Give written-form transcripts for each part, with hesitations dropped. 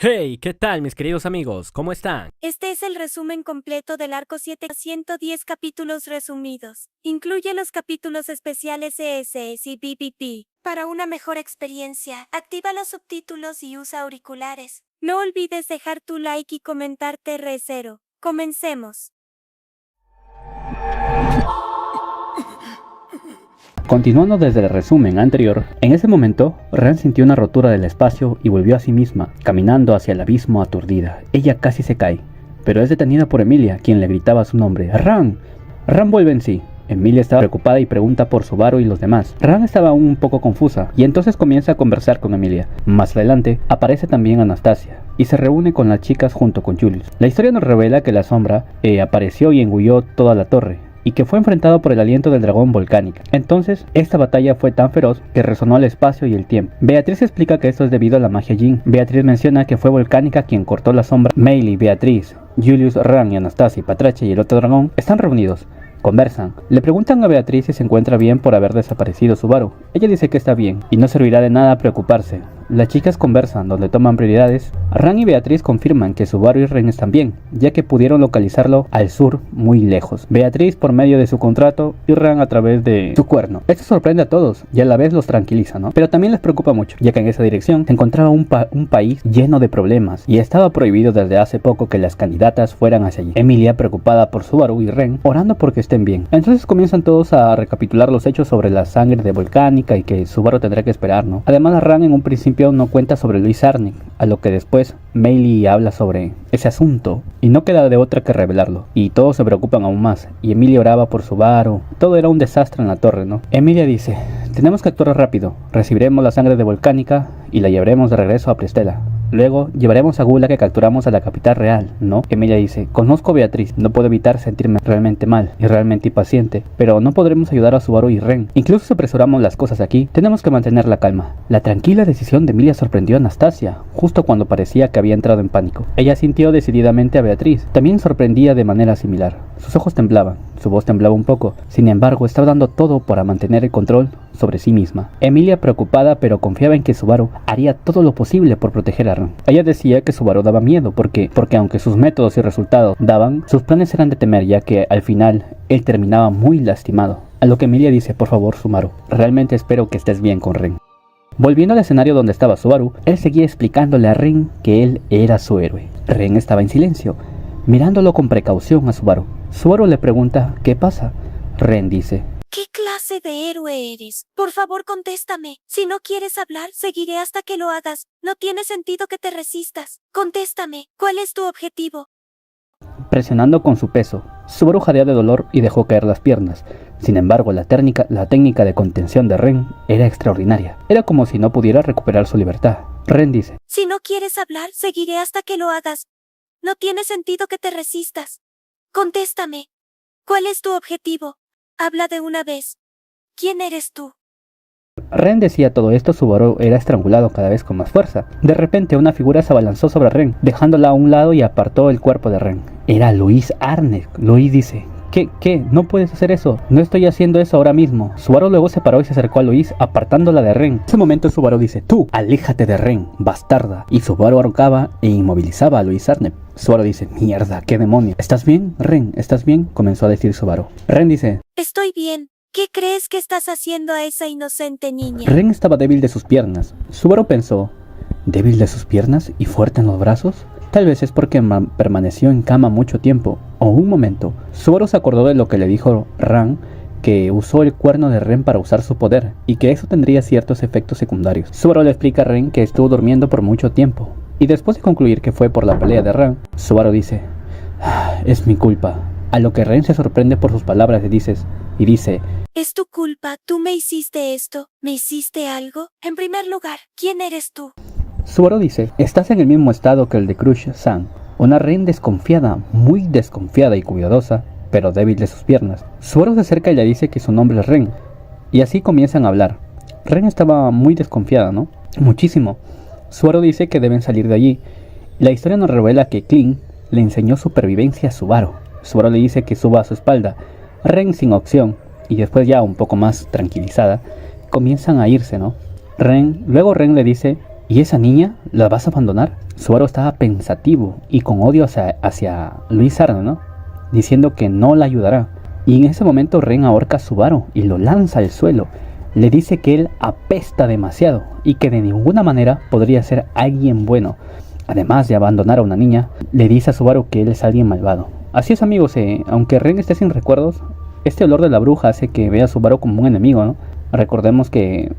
Hey, ¿qué tal mis queridos amigos? ¿Cómo están? Este es el resumen completo del arco 7, 110 capítulos resumidos. Incluye los capítulos especiales ESS y BBP. Para una mejor experiencia, activa los subtítulos y usa auriculares. No olvides dejar tu like y comentar TR0. Comencemos. Continuando desde el resumen anterior, en ese momento, Ran sintió una rotura del espacio y volvió a sí misma, caminando hacia el abismo aturdida. Ella casi se cae, pero es detenida por Emilia, quien le gritaba su nombre. ¡Ran! Ran vuelve en sí. Emilia estaba preocupada y pregunta por Subaru y los demás. Ran estaba aún un poco confusa, y entonces comienza a conversar con Emilia. Más adelante, aparece también Anastasia, y se reúne con las chicas junto con Julius. La historia nos revela que la sombra apareció y engulló toda la torre, y que fue enfrentado por el aliento del dragón volcánico. Entonces, esta batalla fue tan feroz que resonó el espacio y el tiempo. Beatriz explica que esto es debido a la magia Jin. Beatriz menciona que fue Volcánica quien cortó la sombra. Meili, Beatriz, Julius, Ran y Anastasia, Patrache y el otro dragón están reunidos. Conversan. Le preguntan a Beatriz si se encuentra bien por haber desaparecido Subaru. Ella dice que está bien y no servirá de nada preocuparse. Las chicas conversan, donde toman prioridades. Ran y Beatriz confirman que Subaru y Ren están bien, ya que pudieron localizarlo al sur, muy lejos. Beatriz por medio de su contrato y Ran a través de su cuerno. Esto sorprende a todos y a la vez los tranquiliza, ¿no? Pero también les preocupa mucho, ya que en esa dirección se encontraba un país lleno de problemas y estaba prohibido desde hace poco que las candidatas fueran hacia allí. Emilia, preocupada por Subaru y Ren, orando porque estén bien. Entonces comienzan todos a recapitular los hechos sobre la sangre de Volcánica y que Subaru tendrá que esperar, ¿no? Además, Ran en un principio no cuenta sobre Luis Arnick, a lo que después Meili habla sobre ese asunto y no queda de otra que revelarlo, y todos se preocupan aún más, y Emilia oraba por Subaru. Todo era un desastre en la torre, ¿no? Emilia dice: tenemos que actuar rápido, recibiremos la sangre de Volcánica y la llevaremos de regreso a Prestela. Luego llevaremos a Gula que capturamos a la capital real, ¿no? Emilia dice: conozco a Beatriz, no puedo evitar sentirme realmente mal y realmente impaciente, pero no podremos ayudar a Subaru y Ren. Incluso si apresuramos las cosas aquí, tenemos que mantener la calma. La tranquila decisión de Emilia sorprendió a Anastasia, justo cuando parecía que había entrado en pánico. Ella sintió decididamente a Beatriz, también sorprendía de manera similar. Sus ojos temblaban, su voz temblaba un poco, sin embargo estaba dando todo para mantener el control sobre sí misma. Emilia, preocupada pero confiaba en que Subaru haría todo lo posible por proteger a Ren. Ella decía que Subaru daba miedo porque aunque sus métodos y resultados daban, sus planes eran de temer, ya que al final él terminaba muy lastimado. A lo que Emilia dice: por favor, Subaru, realmente espero que estés bien con Ren. Volviendo al escenario donde estaba Subaru, él seguía explicándole a Ren que él era su héroe. Ren estaba en silencio, mirándolo con precaución a Subaru. Subaru le pregunta: ¿qué pasa? Ren dice: ¿Qué clase de héroe eres? Por favor, contéstame. Si no quieres hablar, seguiré hasta que lo hagas. No tiene sentido que te resistas. Contéstame. ¿Cuál es tu objetivo? Presionando con su peso, Subaru jadeó de dolor y dejó caer las piernas. Sin embargo, la técnica de contención de Ren era extraordinaria. Era como si no pudiera recuperar su libertad. Ren dice: si no quieres hablar, seguiré hasta que lo hagas. No tiene sentido que te resistas. Contéstame. ¿Cuál es tu objetivo? Habla de una vez. ¿Quién eres tú? Ren decía todo esto. Subaru era estrangulado cada vez con más fuerza. De repente una figura se abalanzó sobre Ren, dejándola a un lado y apartó el cuerpo de Ren. Era Luis Arnick. Luis dice: ¿Qué? No puedes hacer eso. No estoy haciendo eso ahora mismo. Subaru luego se paró y se acercó a Luis, apartándola de Ren. En ese momento Subaru dice: tú, aléjate de Ren, bastarda. Y Subaru ahorcaba e inmovilizaba a Luis Arnick. Subaru dice: mierda, qué demonio. ¿Estás bien, Ren? ¿Estás bien? Comenzó a decir Subaru. Ren dice: estoy bien. ¿Qué crees que estás haciendo a esa inocente niña? Ren estaba débil de sus piernas. Subaru pensó: ¿débil de sus piernas y fuerte en los brazos? Tal vez es porque permaneció en cama mucho tiempo. O un momento, Subaru se acordó de lo que le dijo Ran, que usó el cuerno de Ren para usar su poder, y que eso tendría ciertos efectos secundarios. Subaru le explica a Ren que estuvo durmiendo por mucho tiempo, y después de concluir que fue por la pelea de Ran, Subaru dice: es mi culpa. A lo que Ren se sorprende por sus palabras y dice: es tu culpa, tú me hiciste esto, ¿me hiciste algo? En primer lugar, ¿quién eres tú? Subaru dice: estás en el mismo estado que el de Crush-san, una Ren desconfiada, muy desconfiada y cuidadosa, pero débil de sus piernas. Subaru se acerca y le dice que su nombre es Ren, y así comienzan a hablar. Ren estaba muy desconfiada, ¿no? Muchísimo. Subaru dice que deben salir de allí. La historia nos revela que Kling le enseñó supervivencia a Subaru. Subaru le dice que suba a su espalda. Ren, sin opción, y después ya un poco más tranquilizada, comienzan a irse, ¿no? Luego Ren le dice: ¿Y esa niña la vas a abandonar? Subaru estaba pensativo y con odio hacia Luis Arne, ¿no? Diciendo que no la ayudará. Y en ese momento Ren ahorca a Subaru y lo lanza al suelo. Le dice que él apesta demasiado y que de ninguna manera podría ser alguien bueno. Además de abandonar a una niña, le dice a Subaru que él es alguien malvado. Así es, amigos, aunque Ren esté sin recuerdos, este olor de la bruja hace que vea a Subaru como un enemigo, ¿no? Recordemos que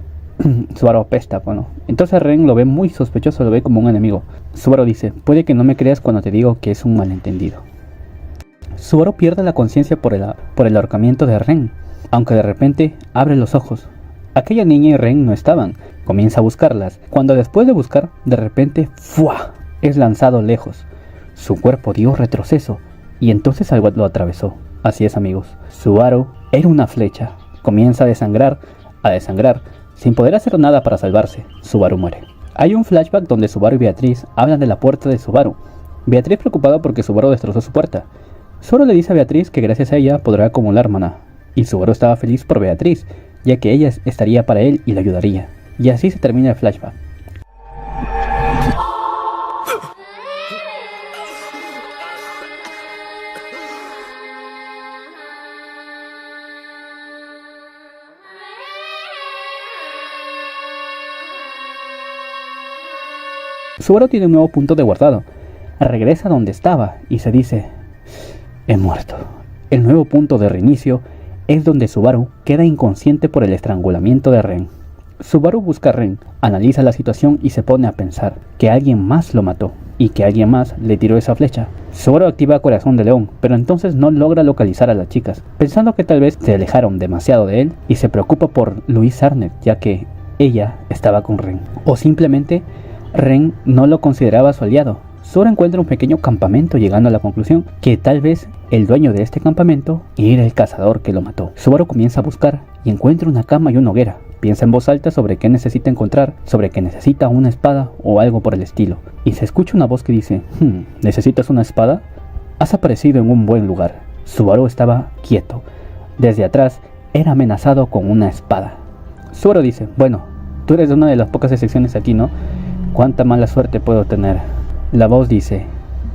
Subaru apesta, bueno. Entonces Ren lo ve muy sospechoso, lo ve como un enemigo. Subaru dice, puede que no me creas cuando te digo que es un malentendido. Subaru pierde la conciencia por el ahorcamiento de Ren, aunque de repente abre los ojos. Aquella niña y Ren no estaban. Comienza a buscarlas, cuando después de buscar, de repente, ¡fua!, es lanzado lejos. Su cuerpo dio retroceso y entonces algo lo atravesó. Así es, amigos, Subaru era una flecha. Comienza a desangrar, sin poder hacer nada para salvarse. Subaru muere. Hay un flashback donde Subaru y Beatriz hablan de la puerta de Subaru. Beatriz preocupada porque Subaru destrozó su puerta. Subaru le dice a Beatriz que gracias a ella podrá acumular maná. Y Subaru estaba feliz por Beatriz, ya que ella estaría para él y le ayudaría. Y así se termina el flashback. Subaru tiene un nuevo punto de guardado. Regresa donde estaba y se dice, he muerto. El nuevo punto de reinicio es donde Subaru queda inconsciente por el estrangulamiento de Ren. Subaru busca a Ren, analiza la situación y se pone a pensar que alguien más lo mató y que alguien más le tiró esa flecha. Subaru activa Corazón de León, pero entonces no logra localizar a las chicas, pensando que tal vez se alejaron demasiado de él y se preocupa por Luis Arne, ya que ella estaba con Ren. O simplemente Ren no lo consideraba su aliado. Subaru encuentra un pequeño campamento, llegando a la conclusión que tal vez el dueño de este campamento era el cazador que lo mató. Subaru comienza a buscar y encuentra una cama y una hoguera. Piensa en voz alta sobre qué necesita encontrar, sobre que necesita una espada o algo por el estilo. Y se escucha una voz que dice, ¿necesitas una espada? Has aparecido en un buen lugar. Subaru estaba quieto. Desde atrás era amenazado con una espada. Subaru dice, bueno, tú eres una de las pocas excepciones aquí, ¿no? ¿Cuánta mala suerte puedo tener? La voz dice,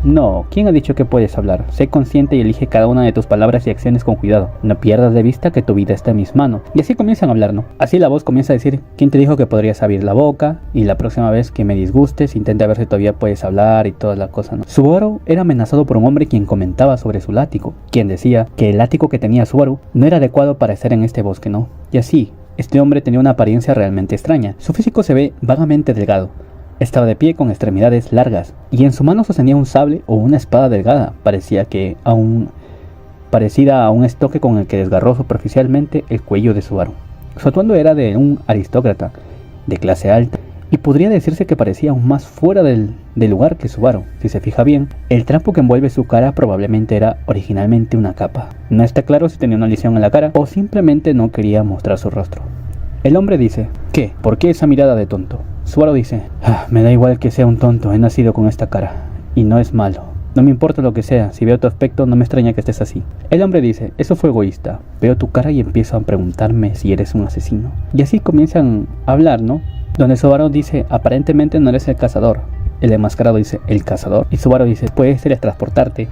no, ¿quién ha dicho que puedes hablar? Sé consciente y elige cada una de tus palabras y acciones con cuidado. No pierdas de vista que tu vida está en mis manos. Y así comienzan a hablar, ¿no? Así la voz comienza a decir, ¿quién te dijo que podrías abrir la boca? Y la próxima vez que me disgustes, intenta ver si todavía puedes hablar y toda la cosa, ¿no? Subaru era amenazado por un hombre quien comentaba sobre su látigo, quien decía que el látigo que tenía Subaru no era adecuado para estar en este bosque, ¿no? Y así, este hombre tenía una apariencia realmente extraña. Su físico se ve vagamente delgado. Estaba de pie con extremidades largas y en su mano sostenía un sable o una espada delgada, parecida a un estoque con el que desgarró superficialmente el cuello de Subaru. Su atuendo era de un aristócrata de clase alta y podría decirse que parecía aún más fuera del lugar que Subaru. Si se fija bien, el trapo que envuelve su cara probablemente era originalmente una capa. No está claro si tenía una lesión en la cara o simplemente no quería mostrar su rostro. El hombre dice, ¿qué? ¿Por qué esa mirada de tonto? Subaru dice, me da igual que sea un tonto, he nacido con esta cara, y no es malo. No me importa lo que sea, si veo tu aspecto no me extraña que estés así. El hombre dice, eso fue egoísta, veo tu cara y empiezo a preguntarme si eres un asesino. Y así comienzan a hablar, ¿no? Donde Subaru dice, aparentemente no eres el cazador. El enmascarado dice, ¿el cazador? Y Subaru dice, ¿puedes teletransportarte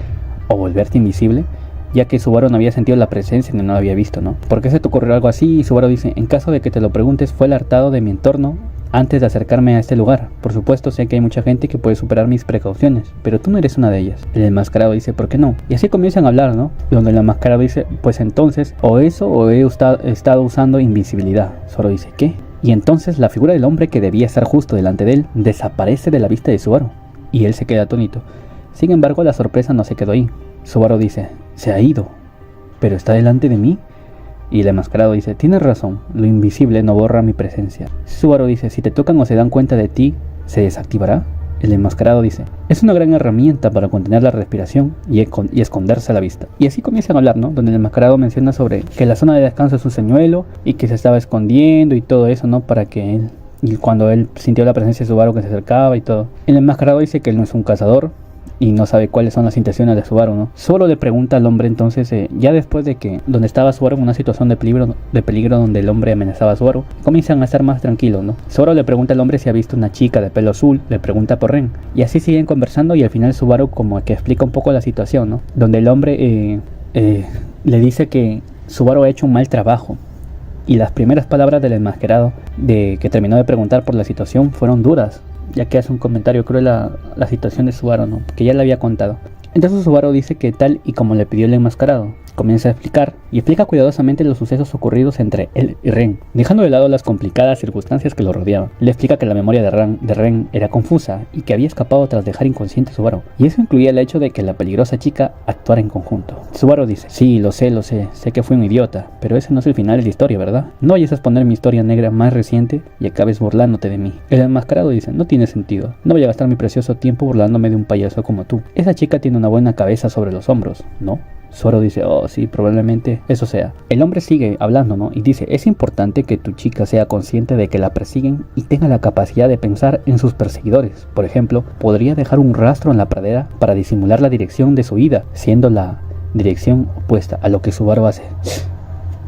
o volverte invisible? Ya que Subaru no había sentido la presencia ni no la había visto, ¿no? ¿Por qué se te ocurrió algo así? Y Subaru dice, en caso de que te lo preguntes, fue el hartado de mi entorno antes de acercarme a este lugar. Por supuesto, sé que hay mucha gente que puede superar mis precauciones, pero tú no eres una de ellas. El enmascarado dice, ¿por qué no? Y así comienzan a hablar, ¿no? Donde el enmascarado dice, pues entonces, o eso o he estado usando invisibilidad. Subaru dice, ¿qué? Y entonces la figura del hombre que debía estar justo delante de él desaparece de la vista de Subaru, y él se queda atónito. Sin embargo, la sorpresa no se quedó ahí. Subaru dice, se ha ido, pero está delante de mí. Y el enmascarado dice, tienes razón, lo invisible no borra mi presencia. Subaru dice, si te tocan o se dan cuenta de ti, ¿se desactivará? El enmascarado dice, es una gran herramienta para contener la respiración y esconderse a la vista. Y así comienzan a hablar, ¿no? Donde el enmascarado menciona sobre que la zona de descanso es un señuelo y que se estaba escondiendo y todo eso, ¿no? Para que él, y cuando él sintió la presencia de Subaru que se acercaba y todo. El enmascarado dice que él no es un cazador, y no sabe cuáles son las intenciones de Subaru, ¿no? Subaru le pregunta al hombre entonces, ya después de que donde estaba Subaru en una situación de peligro donde el hombre amenazaba a Subaru, comienzan a estar más tranquilos, ¿no? Subaru le pregunta al hombre si ha visto una chica de pelo azul, le pregunta por Ren, y así siguen conversando y al final Subaru como que explica un poco la situación, ¿no? Donde el hombre le dice que Subaru ha hecho un mal trabajo. Y las primeras palabras del enmascarado que terminó de preguntar por la situación fueron duras, ya que hace un comentario cruel a la situación de Subaru, ¿no? Que ya le había contado. Entonces Subaru dice que tal y como le pidió el enmascarado, comienza a explica cuidadosamente los sucesos ocurridos entre él y Ren, dejando de lado las complicadas circunstancias que lo rodeaban. Le explica que la memoria de Ren era confusa y que había escapado tras dejar inconsciente a Subaru, y eso incluía el hecho de que la peligrosa chica actuara en conjunto. Subaru dice, sí, lo sé que fui un idiota, pero ese no es el final de la historia, ¿verdad? No vayas a exponer mi historia negra más reciente y acabes burlándote de mí. El enmascarado dice, no tiene sentido, no voy a gastar mi precioso tiempo burlándome de un payaso como tú. Esa chica tiene una buena cabeza sobre los hombros, ¿no? Subaru dice, oh sí, probablemente eso sea. El hombre sigue hablando, ¿no? Y dice, es importante que tu chica sea consciente de que la persiguen y tenga la capacidad de pensar en sus perseguidores. Por ejemplo, podría dejar un rastro en la pradera para disimular la dirección de su ida, siendo la dirección opuesta a lo que Subaru hace.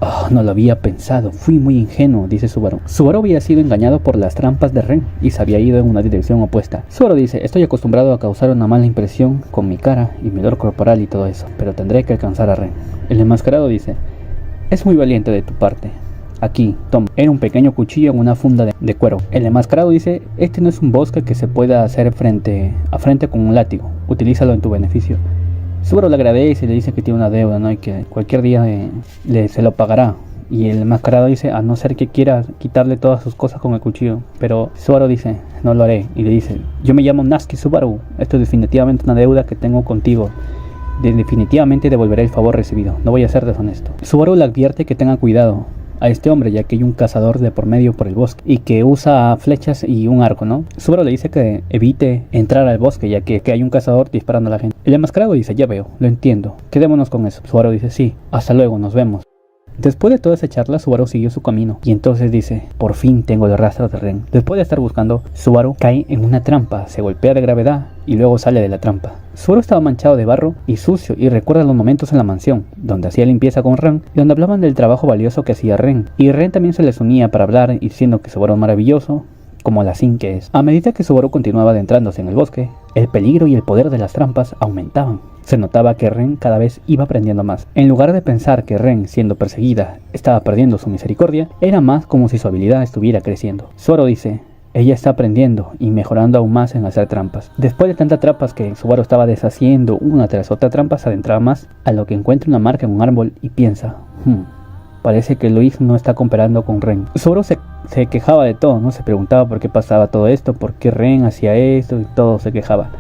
Oh, no lo había pensado, fui muy ingenuo, dice Subaru. Subaru había sido engañado por las trampas de Ren y se había ido en una dirección opuesta. Subaru dice, estoy acostumbrado a causar una mala impresión con mi cara y mi olor corporal y todo eso, pero tendré que alcanzar a Ren. El enmascarado dice, es muy valiente de tu parte. Aquí, toma, era un pequeño cuchillo en una funda de cuero. El enmascarado dice, este no es un bosque que se pueda hacer frente a frente con un látigo, utilízalo en tu beneficio. Subaru le agradece y le dice que tiene una deuda, ¿no? Y que cualquier día se lo pagará. Y el enmascarado dice, a no ser que quiera quitarle todas sus cosas con el cuchillo. Pero Subaru dice, no lo haré. Y le dice, yo me llamo Natsuki Subaru. Esto es definitivamente una deuda que tengo contigo. Definitivamente devolveré el favor recibido. No voy a ser deshonesto. Subaru le advierte que tenga cuidado a este hombre, ya que hay un cazador de por medio por el bosque y que usa flechas y un arco, ¿no? Subaru le dice que evite entrar al bosque, ya que hay un cazador disparando a la gente. El enmascarado dice, ya veo, lo entiendo, quedémonos con eso. Subaru dice, sí, hasta luego, nos vemos. Después de toda esa charla, Subaru siguió su camino y entonces dice, por fin tengo el rastro de Ren. Después de estar buscando, Subaru cae en una trampa, se golpea de gravedad y luego sale de la trampa. Subaru estaba manchado de barro y sucio y recuerda los momentos en la mansión, donde hacía limpieza con Ren y donde hablaban del trabajo valioso que hacía Ren. Y Ren también se les unía para hablar y diciendo que Subaru es maravilloso, como la Sin que es. A medida que Subaru continuaba adentrándose en el bosque, el peligro y el poder de las trampas aumentaban. Se notaba que Ren cada vez iba aprendiendo más. En lugar de pensar que Ren, siendo perseguida, estaba perdiendo su misericordia, era más como si su habilidad estuviera creciendo. Subaru dice, ella está aprendiendo y mejorando aún más en hacer trampas. Después de tantas trampas que Subaru estaba deshaciendo una tras otra trampa, se adentraba más, a lo que encuentra una marca en un árbol y piensa, parece que Luis no está cooperando con Ren. Subaru se quejaba de todo, ¿no? Se preguntaba por qué pasaba todo esto, por qué Ren hacía esto y todo se quejaba.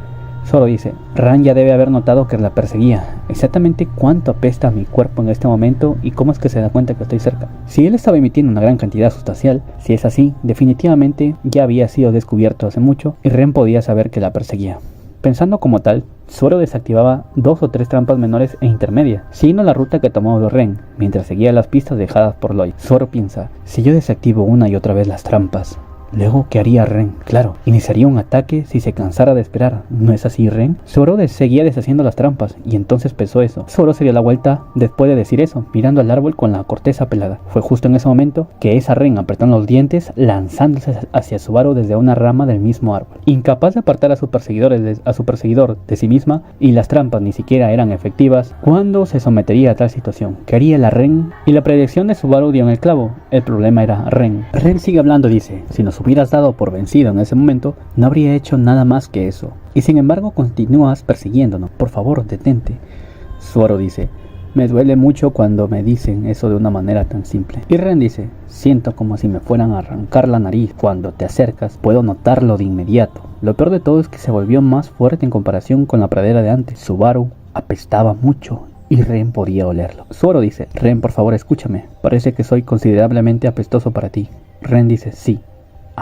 Subaru dice, Ran ya debe haber notado que la perseguía. Exactamente cuánto apesta mi cuerpo en este momento y cómo es que se da cuenta que estoy cerca. Si él estaba emitiendo una gran cantidad sustancial, si es así, definitivamente ya había sido descubierto hace mucho y Ren podía saber que la perseguía. Pensando como tal, Subaru desactivaba 2 o 3 trampas menores e intermedias, siguiendo la ruta que tomó Ren, mientras seguía las pistas dejadas por Lloyd. Subaru piensa, si yo desactivo una y otra vez las trampas, luego, ¿qué haría Ren? Claro, iniciaría un ataque si se cansara de esperar. ¿No es así, Ren? Subaru seguía deshaciendo las trampas y entonces pensó eso. Subaru se dio la vuelta después de decir eso, mirando al árbol con la corteza pelada. Fue justo en ese momento que esa Ren apretó los dientes, lanzándose hacia Subaru desde una rama del mismo árbol. Incapaz de apartar a su perseguidor de sí misma, y las trampas ni siquiera eran efectivas, ¿cuándo se sometería a tal situación? ¿Qué haría la Ren? Y la predicción de Subaru dio en el clavo. El problema era Ren. Ren sigue hablando, dice, si nos hubieras dado por vencido en ese momento, no habría hecho nada más que eso. Y sin embargo continúas persiguiéndonos. Por favor, detente. Subaru dice, me duele mucho cuando me dicen eso de una manera tan simple. Y Ren dice, siento como si me fueran a arrancar la nariz. Cuando te acercas, puedo notarlo de inmediato. Lo peor de todo es que se volvió más fuerte en comparación con la pradera de antes. Subaru apestaba mucho y Ren podía olerlo. Subaru dice, Ren, por favor, escúchame. Parece que soy considerablemente apestoso para ti. Ren dice, sí.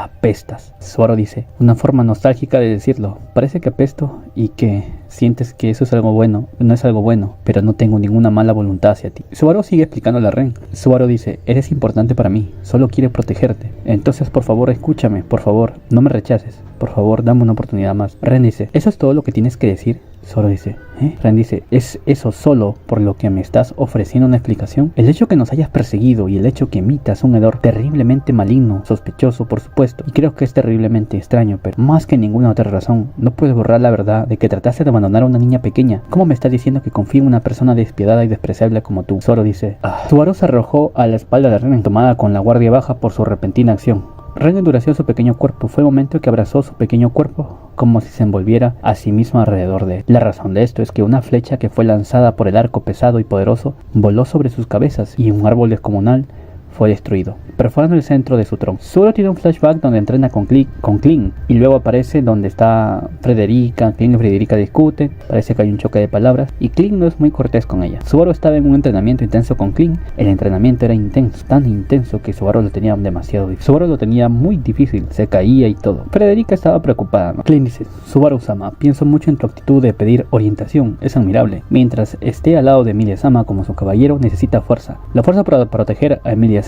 apestas. Subaru dice, una forma nostálgica de decirlo, parece que apesto y que sientes que eso es algo bueno, no es algo bueno, pero no tengo ninguna mala voluntad hacia ti. Subaru sigue explicándole a Ren. Subaru dice, eres importante para mí, solo quiero protegerte. Entonces por favor escúchame, por favor, no me rechaces, por favor dame una oportunidad más. Ren dice, ¿eso es todo lo que tienes que decir? Subaru dice, Ren dice, ¿es eso solo por lo que me estás ofreciendo una explicación? El hecho que nos hayas perseguido y el hecho que emitas un hedor terriblemente maligno, sospechoso por supuesto, y creo que es terriblemente extraño, pero más que ninguna otra razón, no puedes borrar la verdad de que trataste de abandonar a una niña pequeña. ¿Cómo me estás diciendo que confío en una persona despiadada y despreciable como tú? Subaru dice, Subaru se arrojó a la espalda de Ren, tomada con la guardia baja por su repentina acción. Ren endureció su pequeño cuerpo. Fue el momento que abrazó su pequeño cuerpo como si se envolviera a sí mismo alrededor de él. La razón de esto es que una flecha que fue lanzada por el arco pesado y poderoso voló sobre sus cabezas y un árbol descomunal fue destruido, perforando el centro de su tronco. Subaru tiene un flashback donde entrena con Kling y luego aparece donde está Frederica. Kling y Frederica discuten, parece que hay un choque de palabras y Kling no es muy cortés con ella. Subaru estaba en un entrenamiento intenso con Kling. El entrenamiento era intenso, tan intenso que Subaru lo tenía demasiado difícil. Subaru lo tenía muy difícil, se caía y todo. Frederica estaba preocupada, ¿no? Kling dice, Subaru-sama, pienso mucho en tu actitud de pedir orientación, es admirable. Mientras esté al lado de Emilia-sama como su caballero, necesita fuerza. La fuerza para proteger a Emilia-sama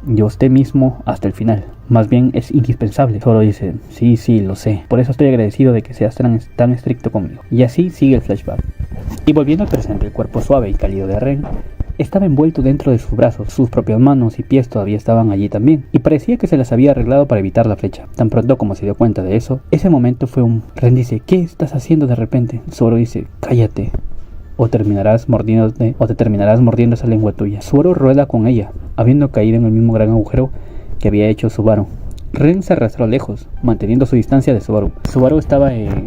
y usted mismo hasta el final. Más bien es indispensable. Subaru dice, sí, lo sé. Por eso estoy agradecido de que seas tan estricto conmigo. Y así sigue el flashback. Y volviendo al presente, el cuerpo suave y cálido de Ren estaba envuelto dentro de sus brazos. Sus propias manos y pies todavía estaban allí también. Y parecía que se las había arreglado para evitar la flecha. Tan pronto como se dio cuenta de eso, ese momento fue un... Ren dice, ¿qué estás haciendo de repente? Subaru dice, cállate. O te terminarás mordiendo esa lengua tuya. Subaru rueda con ella, habiendo caído en el mismo gran agujero que había hecho Subaru. Ren se arrastró lejos, manteniendo su distancia de Subaru. Subaru estaba en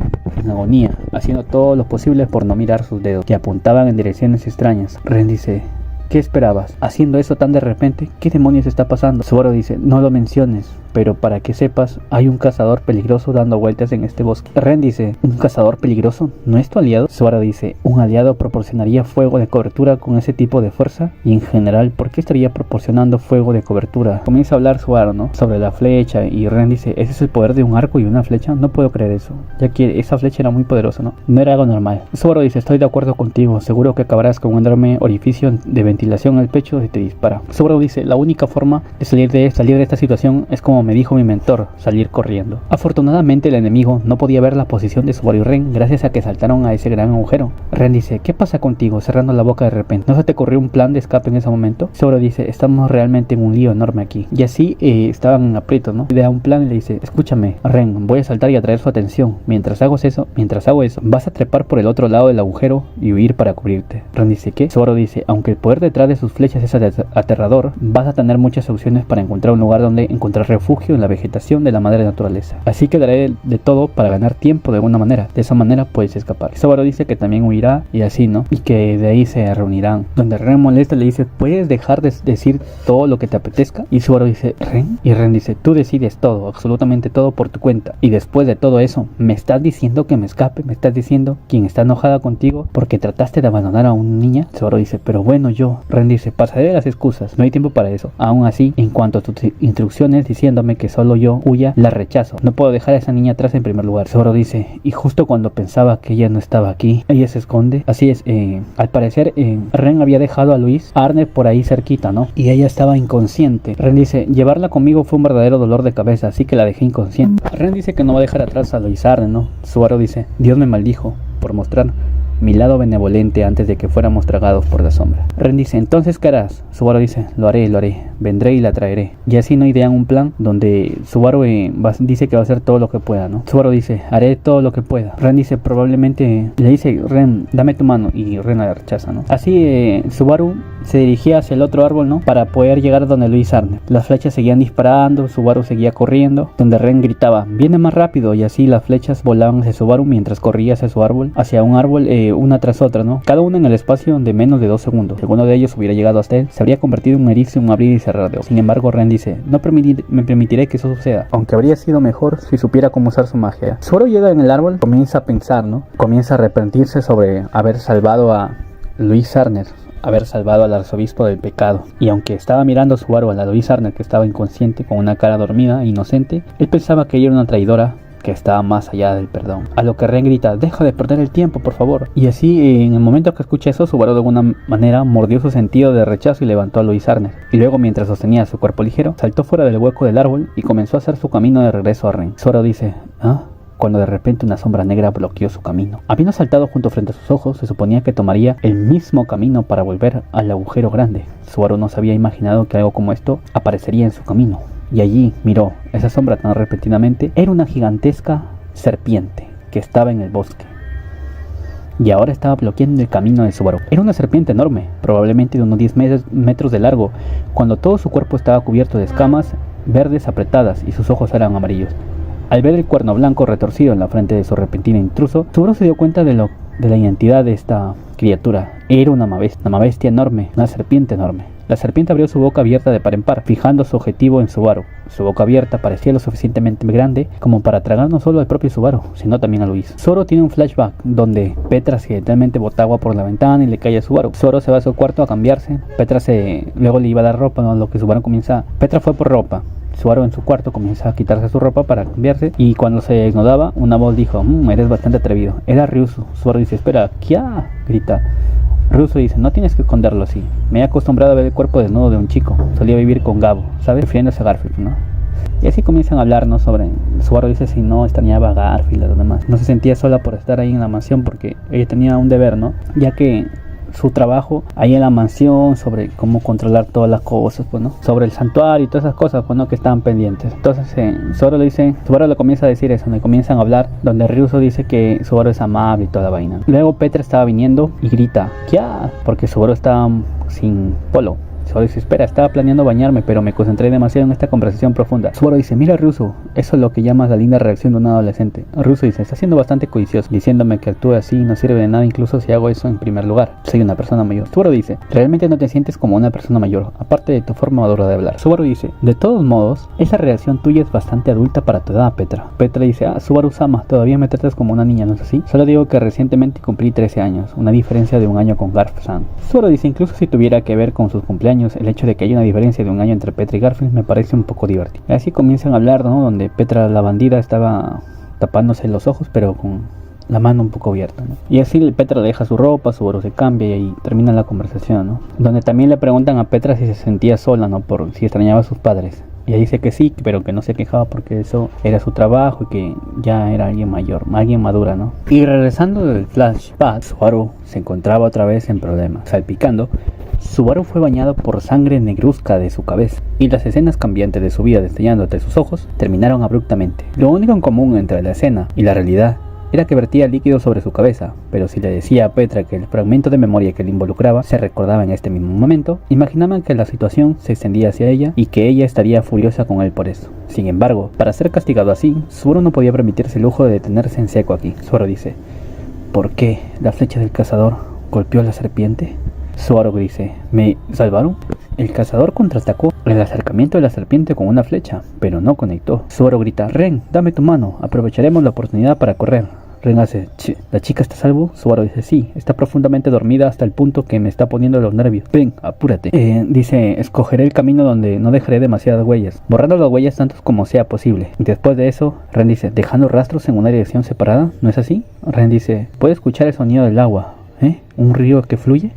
agonía, haciendo todo lo posible por no mirar sus dedos, que apuntaban en direcciones extrañas. Ren dice, ¿qué esperabas? Haciendo eso tan de repente, ¿qué demonios está pasando? Subaru dice, no lo menciones, pero para que sepas, hay un cazador peligroso dando vueltas en este bosque. Ren dice, ¿un cazador peligroso? ¿No es tu aliado? Subaru dice, ¿un aliado proporcionaría fuego de cobertura con ese tipo de fuerza? Y en general, ¿por qué estaría proporcionando fuego de cobertura? Comienza a hablar Subaru, ¿no? Sobre la flecha, y Ren dice, ¿ese es el poder de un arco y una flecha? No puedo creer eso, ya que esa flecha era muy poderosa, ¿no? No era algo normal. Subaru dice, estoy de acuerdo contigo, seguro que acabarás con un enorme orificio de ventilación en el pecho si te dispara. Subaru dice, la única forma de salir de esta situación es como me dijo mi mentor, salir corriendo. Afortunadamente el enemigo no podía ver la posición de Subaru y Ren gracias a que saltaron a ese gran agujero. Ren dice, ¿qué pasa contigo? Cerrando la boca de repente. ¿No se te ocurrió un plan de escape en ese momento? Subaru dice, estamos realmente en un lío enorme aquí. Y así estaban en aprietos, ¿no? Le da un plan y le dice, escúchame, Ren, voy a saltar y atraer su atención. Mientras hago eso, vas a trepar por el otro lado del agujero y huir para cubrirte. Ren dice, ¿qué? Subaru dice, aunque el poder detrás de sus flechas es aterrador, vas a tener muchas opciones para encontrar un lugar donde encontrar refugio en la vegetación de la madre naturaleza. Así que daré de todo para ganar tiempo de alguna manera. De esa manera puedes escapar. Subaru dice que también huirá y así, ¿no? Y que de ahí se reunirán. Donde Ren molesta le dice, ¿puedes dejar de decir todo lo que te apetezca? Y Subaru dice, ¿Ren? Y Ren dice, tú decides todo, absolutamente todo por tu cuenta. Y después de todo eso, ¿me estás diciendo que me escape? ¿Me estás diciendo quien está enojada contigo porque trataste de abandonar a una niña? Subaru dice, pero bueno, yo. Ren dice, pasaré de las excusas, no hay tiempo para eso. Aún así, en cuanto a tus instrucciones diciéndome que solo yo huya, la rechazo. No puedo dejar a esa niña atrás en primer lugar. Subaru dice, y justo cuando pensaba que ella no estaba aquí, ella se esconde. Así es, al parecer Ren había dejado a Luis Arne por ahí cerquita, ¿no? Y ella estaba inconsciente. Ren dice, llevarla conmigo fue un verdadero dolor de cabeza, así que la dejé inconsciente. Ren dice que no va a dejar atrás a Luis Arne, ¿no? Subaru dice, Dios me maldijo por mostrar mi lado benevolente antes de que fuéramos tragados por la sombra. Ren dice, ¿entonces qué harás? Subaru dice, lo haré, vendré y la traeré. Y así no idean un plan donde Subaru dice que va a hacer todo lo que pueda, ¿no? Subaru dice, haré todo lo que pueda. Ren dice, probablemente, le dice, Ren, dame tu mano, y Ren la rechaza, ¿no? Así Subaru se dirigía hacia el otro árbol, ¿no? Para poder llegar donde Luis Arne. Las flechas seguían disparando, Subaru seguía corriendo, donde Ren gritaba, viene más rápido, y así las flechas volaban hacia Subaru mientras corría hacia su árbol, hacia un árbol, una tras otra, ¿no? Cada una en el espacio de menos de 2 segundos. Si alguno de ellos hubiera llegado hasta él, se habría convertido en un erizo, un abrir y cerrar de ojos. Sin embargo, Ren dice, no me permitiré que eso suceda, aunque habría sido mejor si supiera cómo usar su magia. Subaru llega en el árbol, comienza a pensar, ¿no? Comienza a arrepentirse sobre haber salvado a Luis Arne, haber salvado al arzobispo del pecado. Y aunque estaba mirando a Subaru a la Louise Arner, que estaba inconsciente con una cara dormida e inocente, él pensaba que ella era una traidora que estaba más allá del perdón. A lo que Ren grita: deja de perder el tiempo, por favor. Y así, en el momento que escucha eso, Subaru de alguna manera mordió su sentido de rechazo y levantó a Louise Arner. Y luego, mientras sostenía su cuerpo ligero, saltó fuera del hueco del árbol y comenzó a hacer su camino de regreso a Ren. Subaru dice: ¿ah? Cuando de repente una sombra negra bloqueó su camino. Habiendo saltado junto frente a sus ojos, se suponía que tomaría el mismo camino para volver al agujero grande. Subaru no se había imaginado que algo como esto aparecería en su camino. Y allí miró esa sombra tan repentinamente. Era una gigantesca serpiente que estaba en el bosque. Y ahora estaba bloqueando el camino de Subaru. Era una serpiente enorme, probablemente de unos 10 metros de largo, cuando todo su cuerpo estaba cubierto de escamas verdes apretadas y sus ojos eran amarillos. Al ver el cuerno blanco retorcido en la frente de su repentino intruso, Subaru se dio cuenta de la identidad de esta criatura. Era una bestia enorme, una serpiente enorme. La serpiente abrió su boca abierta de par en par, fijando su objetivo en Subaru. Su boca abierta parecía lo suficientemente grande como para tragar no solo al propio Subaru, sino también a Luis. Zoro tiene un flashback donde Petra accidentalmente bota agua por la ventana y le cae a Subaru. Zoro se va a su cuarto a cambiarse. Luego le iba a dar ropa, ¿no? Lo que Subaru comienza... Petra fue por ropa. Subaru en su cuarto comienza a quitarse su ropa para cambiarse, y cuando se desnudaba, una voz dijo: eres bastante atrevido. Era Ryusu. Subaru dice: espera, ¿qué? Grita. Ryusu dice: no tienes que esconderlo así. Me he acostumbrado a ver el cuerpo desnudo de un chico. Solía vivir con Gabo, ¿sabes? Refiriéndose a Garfield, ¿no? Y así comienzan a hablarnos sobre... Subaru dice si no extrañaba a Garfield y los demás. No se sentía sola por estar ahí en la mansión porque ella tenía un deber, ¿no? Ya que su trabajo ahí en la mansión sobre cómo controlar todas las cosas, pues, ¿no? Sobre el santuario y todas esas cosas, pues, ¿no? Que estaban pendientes. Entonces Subaru le comienza a decir eso, ¿no? Y comienzan a hablar donde Ryusu dice que Subaru es amable y toda la vaina. Luego Petra estaba viniendo y grita: ¿qué? Porque Subaru estaba sin polo. Subaru dice: espera, estaba planeando bañarme, pero me concentré demasiado en esta conversación profunda. Subaru dice: mira, Ryusu, eso es lo que llamas la linda reacción de un adolescente. Ryusu dice: está siendo bastante codicioso, diciéndome que actúe así no sirve de nada, incluso si hago eso en primer lugar. Soy una persona mayor. Subaru dice: realmente no te sientes como una persona mayor, aparte de tu forma madura de hablar. Subaru dice: de todos modos, esa reacción tuya es bastante adulta para tu edad, Petra. Petra dice: Subaru-sama, todavía me tratas como una niña, ¿no es así? Solo digo que recientemente cumplí 13 años, una diferencia de un año con Garf-san. Subaru dice: incluso si tuviera que ver con sus cumpleaños, el hecho de que haya una diferencia de un año entre Petra y Garfield me parece un poco divertido. Y así comienzan a hablar, ¿no? Donde Petra, la bandida, estaba tapándose los ojos, pero con la mano un poco abierta, ¿no? Y así Petra deja su ropa, Subaru se cambia y ahí termina la conversación, ¿no? Donde también le preguntan a Petra si se sentía sola, ¿no? Por si extrañaba a sus padres. Y ella dice que sí, pero que no se quejaba porque eso era su trabajo y que ya era alguien mayor, alguien madura, ¿no? Y regresando del flashback, Subaru se encontraba otra vez en problemas. Salpicando, Subaru fue bañado por sangre negruzca de su cabeza, y las escenas cambiantes de su vida destellando entre sus ojos terminaron abruptamente. Lo único en común entre la escena y la realidad era que vertía líquido sobre su cabeza, pero si le decía a Petra que el fragmento de memoria que le involucraba se recordaba en este mismo momento, imaginaban que la situación se extendía hacia ella y que ella estaría furiosa con él por eso. Sin embargo, para ser castigado así, Subaru no podía permitirse el lujo de detenerse en seco aquí. Subaru dice: ¿por qué la flecha del cazador golpeó a la serpiente? Subaru dice: ¿me salvaron? El cazador contraatacó el acercamiento de la serpiente con una flecha, pero no conectó. Subaru grita: Ren, dame tu mano, aprovecharemos la oportunidad para correr. Ren hace: ¿la chica está a salvo? Subaru dice: sí, está profundamente dormida hasta el punto que me está poniendo los nervios. Ven, apúrate. Dice: escogeré el camino donde no dejaré demasiadas huellas, borrando las huellas tantos como sea posible. Después de eso, Ren dice: dejando rastros en una dirección separada, ¿no es así? Ren dice: puedo escuchar el sonido del agua. ¿Un río que fluye?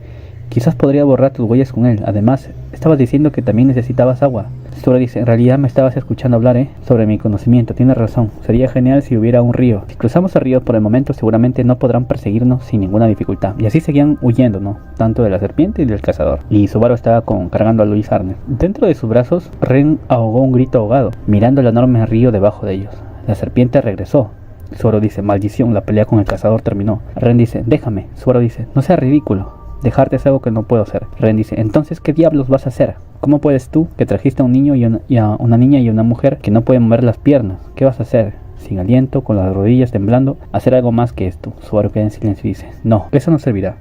Quizás podría borrar tus huellas con él. Además, estabas diciendo que también necesitabas agua. Subaru dice: en realidad me estabas escuchando hablar, sobre mi conocimiento. Tienes razón. Sería genial si hubiera un río. Si cruzamos el río por el momento, seguramente no podrán perseguirnos sin ninguna dificultad. Y así seguían huyendo, ¿no? Tanto de la serpiente y del cazador. Y Subaru estaba cargando a Louise Arner. Dentro de sus brazos, Ren ahogó un grito ahogado, mirando el enorme río debajo de ellos. La serpiente regresó. Subaru dice: maldición, la pelea con el cazador terminó. Ren dice: déjame. Subaru dice: no seas ridículo. Dejarte es algo que no puedo hacer. Ren dice: entonces, ¿qué diablos vas a hacer? ¿Cómo puedes tú, que trajiste a un niño y a una niña y a una mujer que no pueden mover las piernas? ¿Qué vas a hacer? Sin aliento, con las rodillas temblando, hacer algo más que esto. Subaru queda en silencio y dice: no, eso no servirá.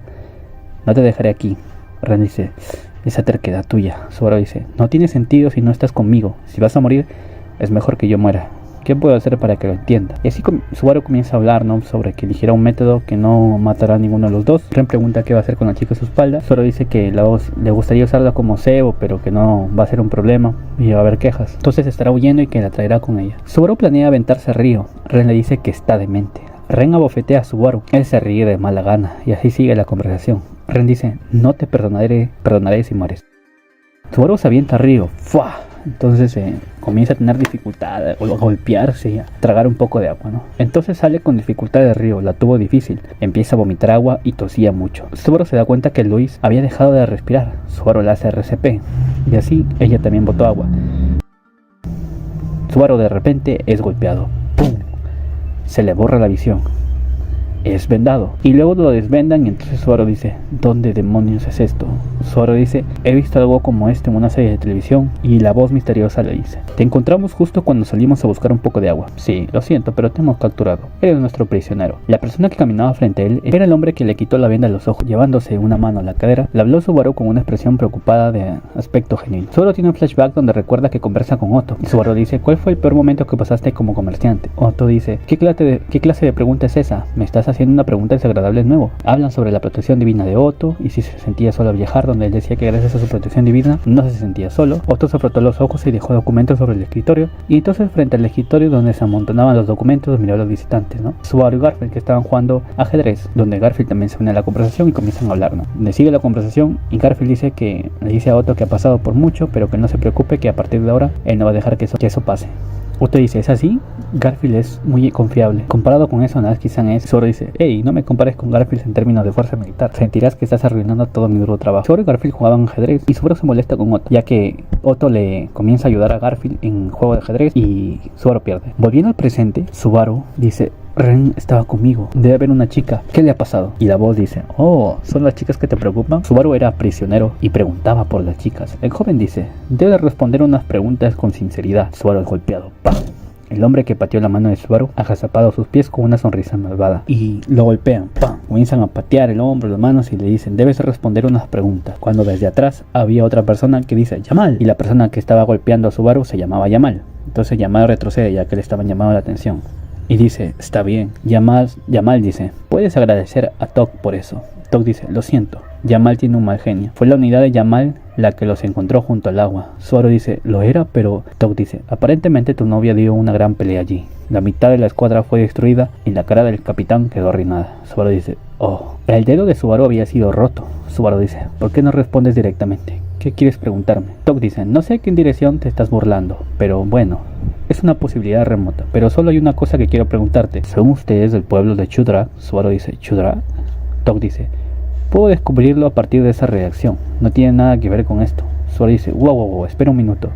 No te dejaré aquí. Ren dice: esa terquedad tuya. Subaru dice: no tiene sentido si no estás conmigo. Si vas a morir, es mejor que yo muera. ¿qué puedo hacer para que lo entienda? Y así Subaru comienza a hablar, ¿no? Sobre que eligiera un método que no matará a ninguno de los dos. Ren pregunta qué va a hacer con la chica a su espalda. Subaru dice que le gustaría usarla como cebo, pero que no va a ser un problema y va a haber quejas. Entonces estará huyendo y que la traerá con ella. Subaru planea aventarse al río. Ren le dice que está demente. Ren abofetea a Subaru. Él se ríe de mala gana y así sigue la conversación. Ren dice, no te perdonaré si mueres. Subaru se avienta al río. ¡Fua! Entonces comienza a tener dificultad a golpearse y a tragar un poco de agua, ¿no? Entonces sale con dificultad del río, la tuvo difícil. Empieza a vomitar agua y tosía mucho. Subaru se da cuenta que Luis había dejado de respirar. Subaru le hace RCP y así ella también botó agua. Subaru de repente es golpeado. ¡Pum! Se le borra la visión. Es vendado. Y luego lo desvendan y entonces Subaru dice, ¿dónde demonios es esto? Subaru dice, he visto algo como esto en una serie de televisión. Y la voz misteriosa le dice, te encontramos justo cuando salimos a buscar un poco de agua. Sí, lo siento, pero te hemos capturado. Eres nuestro prisionero. La persona que caminaba frente a él era el hombre que le quitó la venda a los ojos. Llevándose una mano a la cadera, le habló Subaru con una expresión preocupada de aspecto genuino. Subaru tiene un flashback donde recuerda que conversa con Otto. Y Subaru dice, ¿cuál fue el peor momento que pasaste como comerciante? Otto dice, ¿qué clase de pregunta es esa? ¿Me estás haciendo una pregunta desagradable de nuevo? Hablan sobre la protección divina de Otto y si se sentía solo al viajar, donde él decía que gracias a su protección divina no se sentía solo. Otto se frotó los ojos y dejó documentos sobre el escritorio, y entonces frente al escritorio donde se amontonaban los documentos miró a los visitantes, ¿no? Subaru y Garfield, que estaban jugando ajedrez, donde Garfield también se une a la conversación y comienzan a hablar, ¿no? Donde sigue la conversación y Garfield le dice a Otto que ha pasado por mucho, pero que no se preocupe, que a partir de ahora él no va a dejar que eso pase. Otto dice, ¿es así? Garfield es muy confiable. Comparado con eso, nada quizás es. Subaru dice, hey, no me compares con Garfield en términos de fuerza militar. Sentirás que estás arruinando todo mi duro trabajo. Subaru y Garfield jugaban ajedrez y Subaru se molesta con Otto, ya que Otto le comienza a ayudar a Garfield en juego de ajedrez y Subaru pierde. Volviendo al presente, Subaru dice, Ren estaba conmigo, debe haber una chica, ¿qué le ha pasado? Y la voz dice, oh, ¿son las chicas que te preocupan? Subaru era prisionero y preguntaba por las chicas. El joven dice, debe responder unas preguntas con sinceridad. Subaru es golpeado. ¡Pam! El hombre que pateó la mano de Subaru ha agazapado sus pies con una sonrisa malvada y lo golpean. ¡Pam! Comienzan a patear el hombro, las manos y le dicen, debes responder unas preguntas. Cuando desde atrás había otra persona que dice, Yamal. Y la persona que estaba golpeando a Subaru se llamaba Yamal. Entonces Yamal retrocede ya que le estaban llamando la atención. Y dice, está bien. Yamal dice, puedes agradecer a Tok por eso. Tok dice, lo siento. Yamal tiene un mal genio. Fue la unidad de Yamal la que los encontró junto al agua. Subaru dice, lo era, pero Tok dice, aparentemente tu novia dio una gran pelea allí. La mitad de la escuadra fue destruida y la cara del capitán quedó arruinada. Subaru dice, oh. El dedo de Subaru había sido roto. Subaru dice, ¿por qué no respondes directamente? ¿Qué quieres preguntarme? Tok dice, no sé en dirección te estás burlando, pero bueno, es una posibilidad remota. Pero solo hay una cosa que quiero preguntarte. ¿Son ustedes del pueblo de Chudra? Subaru dice, ¿Chudra? Tok dice, puedo descubrirlo a partir de esa reacción. No tiene nada que ver con esto. Subaru dice, wow, espera un minuto.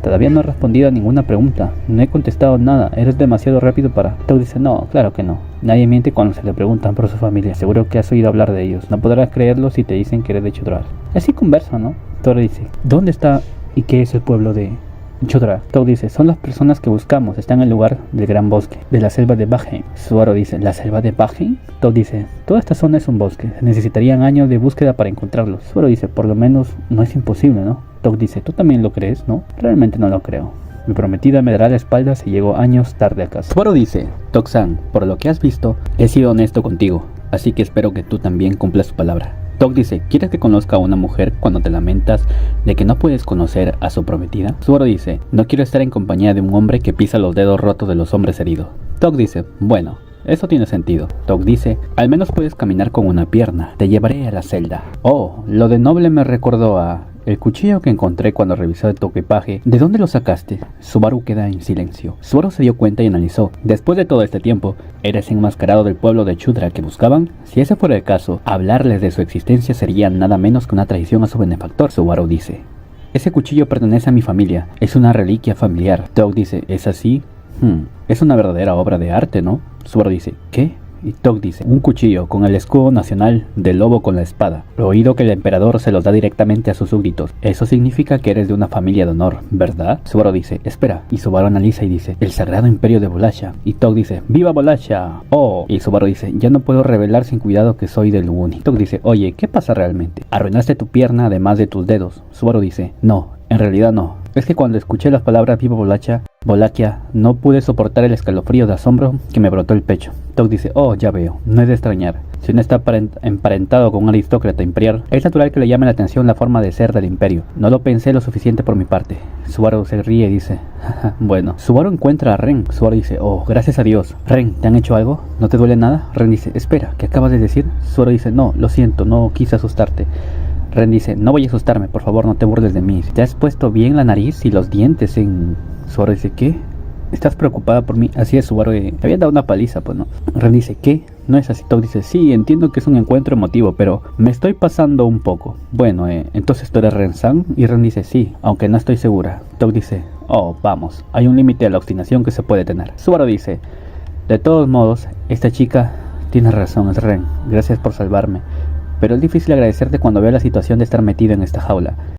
Todavía no he respondido a ninguna pregunta. No he contestado nada. Eres demasiado rápido para... Tok dice, no, claro que no. Nadie miente cuando se le preguntan por su familia. Seguro que has oído hablar de ellos. No podrás creerlo si te dicen que eres de Chudra. Así conversa, ¿no? Tok dice, ¿dónde está y qué es el pueblo de Chudra? Tok dice, son las personas que buscamos. Están en el lugar del gran bosque, de la selva de Valheim. Subaru dice, ¿la selva de Valheim? Tok dice, toda esta zona es un bosque. Se necesitarían años de búsqueda para encontrarlos. Subaru dice, por lo menos no es imposible, ¿no? Tok dice, ¿tú también lo crees, no? Realmente no lo creo. Mi prometida me dará la espalda si llego años tarde a casa. Subaru dice, Tok-san, por lo que has visto, he sido honesto contigo, así que espero que tú también cumplas tu palabra. Tok dice, ¿quieres que conozca a una mujer cuando te lamentas de que no puedes conocer a su prometida? Subaru dice, no quiero estar en compañía de un hombre que pisa los dedos rotos de los hombres heridos. Tok dice, bueno, eso tiene sentido. Tok dice, al menos puedes caminar con una pierna, te llevaré a la celda. Oh, lo de noble me recordó a... el cuchillo que encontré cuando revisé tu equipaje, ¿de dónde lo sacaste? Subaru queda en silencio. Subaru se dio cuenta y analizó. Después de todo este tiempo, ¿eres enmascarado del pueblo de Chudra que buscaban? Si ese fuera el caso, hablarles de su existencia sería nada menos que una traición a su benefactor. Subaru dice, ese cuchillo pertenece a mi familia, es una reliquia familiar. Tok dice, ¿es así? Es una verdadera obra de arte, ¿no? Subaru dice, ¿qué? Y Tok dice, un cuchillo con el escudo nacional del lobo con la espada. He oído que el emperador se los da directamente a sus súbditos. Eso significa que eres de una familia de honor, ¿verdad? Subaru dice, espera. Y Subaru analiza y dice, el sagrado imperio de Bolasha. Y Tok dice, ¡viva Bolasha! ¡Oh! Y Subaru dice, ya no puedo revelar sin cuidado que soy del Luguni. Tok dice, oye, ¿qué pasa realmente? ¿Arruinaste tu pierna además de tus dedos? Subaru dice, no, en realidad no. Es que cuando escuché las palabras Viva Wallachia, no pude soportar el escalofrío de asombro que me brotó el pecho. Todd dice, oh, ya veo, no es de extrañar. Si uno está emparentado con un aristócrata imperial, es natural que le llame la atención la forma de ser del imperio. No lo pensé lo suficiente por mi parte. Subaru se ríe y dice, bueno. Subaru encuentra a Ren. Subaru dice, oh, gracias a Dios. Ren, ¿te han hecho algo? ¿No te duele nada? Ren dice, espera, ¿qué acabas de decir? Subaru dice, no, lo siento, no quise asustarte. Ren dice, no voy a asustarme, por favor, no te burles de mí. ¿Te has puesto bien la nariz y los dientes en...? Subaru dice, ¿qué? ¿Estás preocupada por mí? Así es, Subaru, te habían dado una paliza, pues no. Ren dice, ¿qué? No es así. Todd dice, sí, entiendo que es un encuentro emotivo, pero me estoy pasando un poco. Bueno, entonces tú eres Ren-san. Y Ren dice, sí, aunque no estoy segura. Todd dice, oh, vamos, hay un límite a la obstinación que se puede tener. Subaru dice, de todos modos, esta chica tiene razón, es Ren. Gracias por salvarme. Pero es difícil agradecerte cuando veo la situación de estar metido en esta jaula.